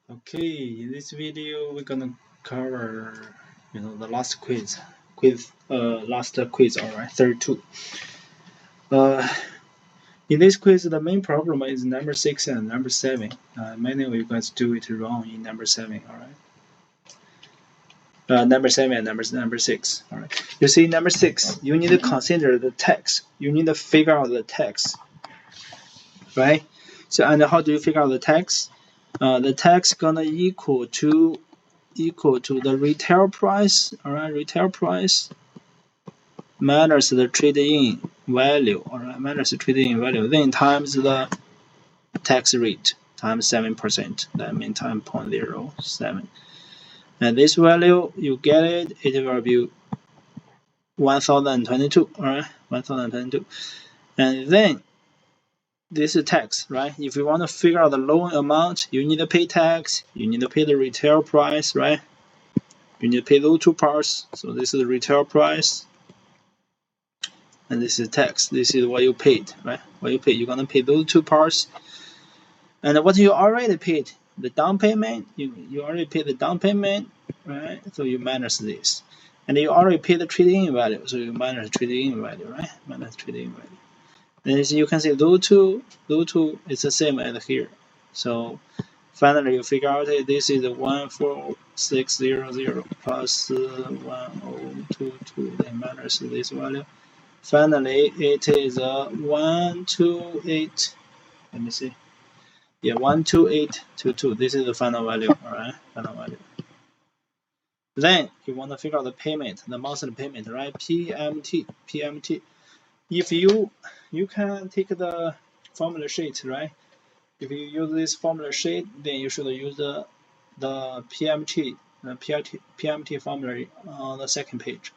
Okay, in this video we're gonna cover, the last last quiz. All right, 32. Uh, in this quiz, the main problem is number 6 and number 7. Many of you guys do it wrong in number 7. All right. Number 7 and number 6. All right. You see, number 6, you need to consider the text. You need to figure out the text, right? So, and how do you figure out the text? The text gonna equal to the retail price, all right, retail price minus the trade-in value, all right, minus the trade-in value, then times the tax rate times 7%, that means times 0.07. And this value, you get it, it will be 1022, all right, 1022. And then this is tax, right? If you want to figure out the loan amount, you need to pay tax, you need to pay the retail price, right? You need to pay those two parts. So this is the retail price, and this is tax. This is what you paid, right? What you paid. You're gonna pay those two parts. And what you already paid, the down payment, you already paid the down payment, right? So you minus this. And you already paid the trade-in value, so you minus trade-in value, right? Minus trade-in value. And as you can see, those two is the same as here. So finally, you figure out this is 14600 plus 1022, then minus this value. Finally, it is 128. Let me see. Yeah, 12822. This is the final value. All right, final value. Then you want to figure out the payment, the monthly payment, right? PMT. If you can take the formula sheet, right? If you use this formula sheet, then you should use the PMT formula on the second page.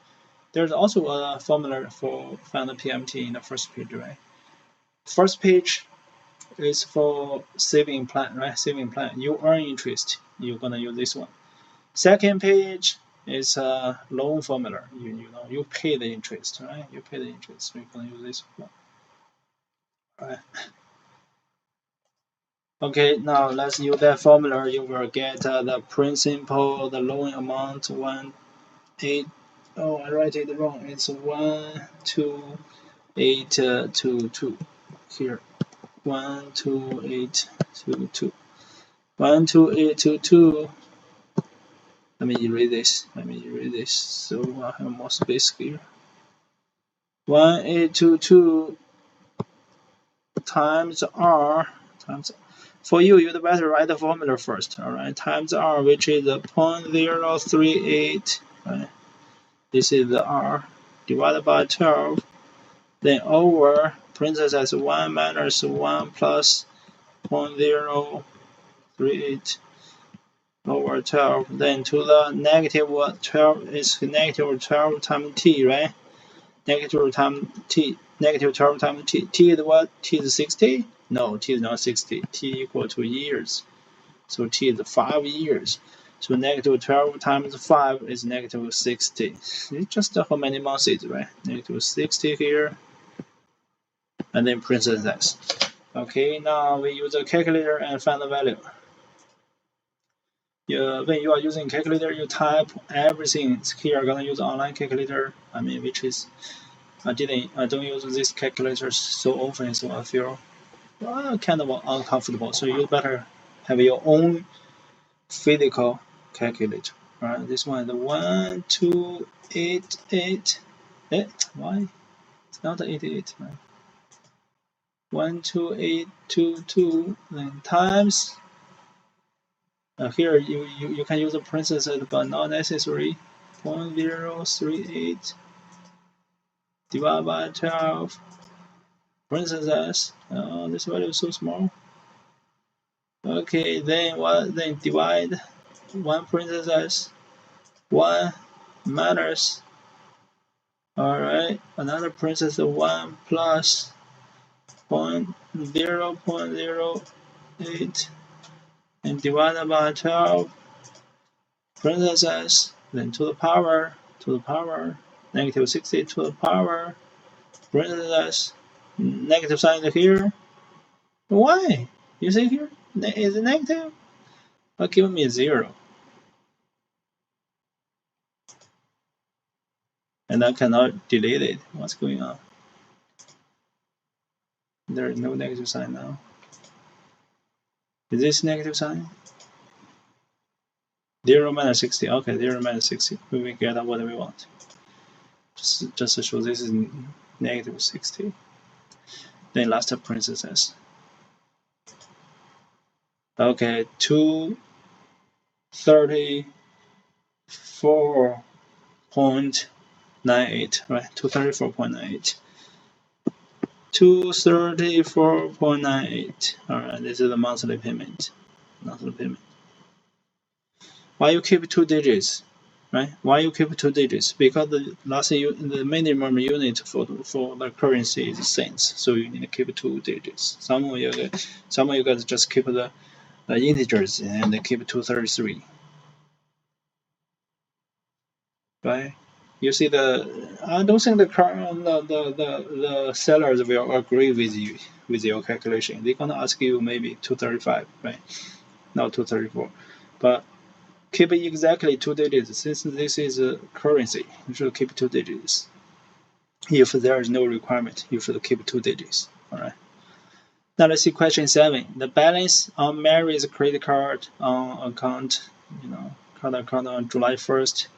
There's also a formula for find the PMT in the first page, right? First page is for saving plan, right? Saving plan. You earn interest. You're gonna use this one. Second page is a loan formula. You pay the interest, right? You pay the interest. So you're gonna use this one. All right. Okay, now let's use that formula. You will get the principal, the loan amount 1,8. Oh, I write it wrong. It's 12822 here. 12822. 12822. Let me erase this. So I have more space here. 1822 times R times. For you, you'd better write the formula first, all right? Times R, which is 0.038, right? This is the R, divided by 12, then over parentheses 1 minus 1 plus 0.038 over 12, then to the negative 12 is negative 12 times t, right? Negative 12 times t. T is what? T is 60? No, T is not 60. T equal to years. So T is 5 years. So negative 12 times 5 is negative 60. It's just how many months is, right? Negative 60 here. And then parentheses. Okay, now we use a calculator and find the value. When you are using calculator, you type everything. Here I'm gonna use online calculator. Which is I don't use this calculator so often, so I feel kind of uncomfortable. So you better have your own physical calculator. Right? This one is the 1288. Why? It's not 88, right? 12822 then times. Here you can use the parentheses, but not necessary. 0.038 divided by 12. Parentheses. This value is so small. Okay, then what? Then divide 1 parentheses 1 minus. All right, another parenthesis 1 plus 0.008 and divided by 12 parentheses. Then to the power negative 60 to the power parentheses negative sign here. Why? You see here? Is it negative? But give me 0. And I cannot delete it. What's going on? There is no negative sign now. Is this negative sign? 0 minus 60. Okay, 0 minus 60. We will get what we want. Just to show this is negative 60. Then last parenthesis. Okay, 234.98, right? 234.98. 234.98. All right, this is the monthly payment. Monthly payment. Why you keep 2 digits, right? Why you keep 2 digits? Because the the minimum unit for the currency is cents, so you need to keep 2 digits. Some of you guys just keep the integers and they keep 233, right? You see I don't think the sellers will agree with you with your calculation. They're gonna ask you maybe 235, right? Not 234, but keep exactly 2 digits. Since this is a currency, you should keep 2 digits. If there is no requirement, you should keep 2 digits. All right. Now let's see question 7. The balance on Mary's credit card account, card account on July 1st.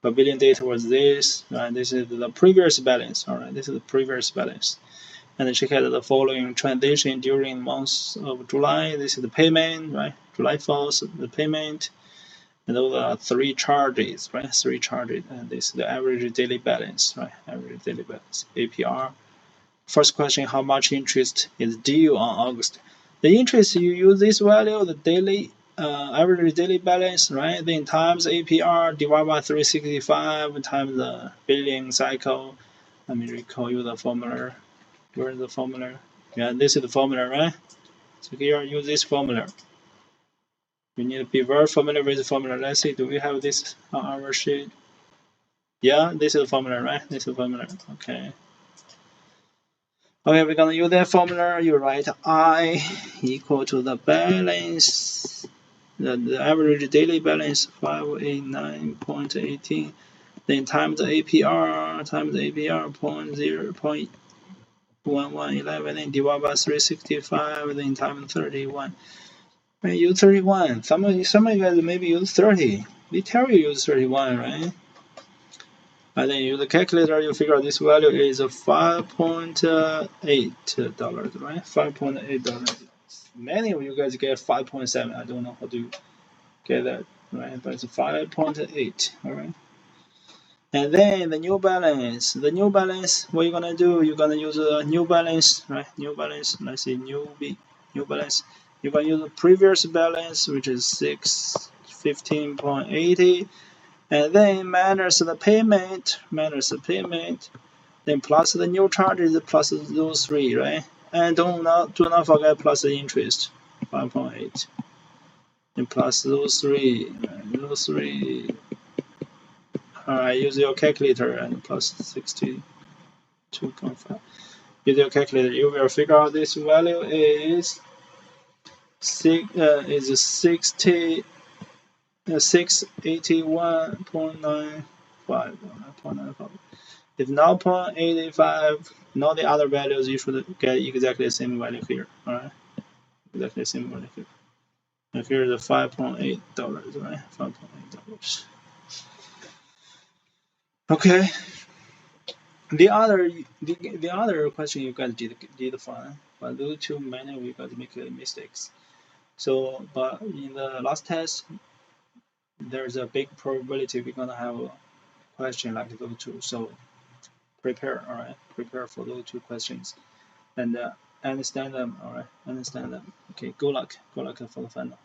The billing date was this, right? This is the previous balance. All right, this is the previous balance. And she had the following transaction during the month of July. This is the payment, right? July 4th, the payment. And those are 3 charges, right? 3 charges. And this is the average daily balance, right? Average daily balance, APR. First question, how much interest is due on August? The interest, you use this value, the daily average daily balance, right? Then times APR divided by 365 times the billing cycle. Let me recall you the formula. Where is the formula? Yeah, this is the formula, right? So here, use this formula. You need to be very familiar with the formula. Let's see, do we have this on our sheet? Yeah, this is the formula, right? This is the formula. Okay. Okay, we're gonna use that formula. You write I equal to the balance, the average daily balance 589.18, then times the APR 0.1111, then divide by 365, then times 31. Right, use 31. Some of you guys maybe use 30. They tell you use 31, right? And then use the calculator, you figure out this value is $5.8, right? $5.8. Many of you guys get 5.7. I don't know how to get that, right? But it's 5.8, all right? And then the new balance. The new balance, what you're gonna do? You're gonna use a new balance, right? New balance. Let's see, new balance. You're gonna use the previous balance, which is 615.80. And then minus the payment, then plus the new charges, plus those 3, right? And do not forget plus the interest, 5.8. And plus those 3, Alright, use your calculator and plus 62.5. Use your calculator, you will figure out this value is 681.95. If not 0.85, not the other values, you should get exactly the same value here. Alright, exactly the same value here. And here is the $5.8, right? $5.8. Okay. The other question you guys did fine, but those two many of you guys make mistakes. So, but in the last test, there's a big probability we're gonna have a question like those two. So prepare, all right? Prepare for those 2 questions, and understand them, all right? Understand them. Okay, good luck for the final.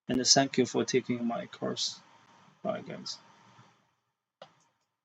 And thank you for taking my course. Bye, guys.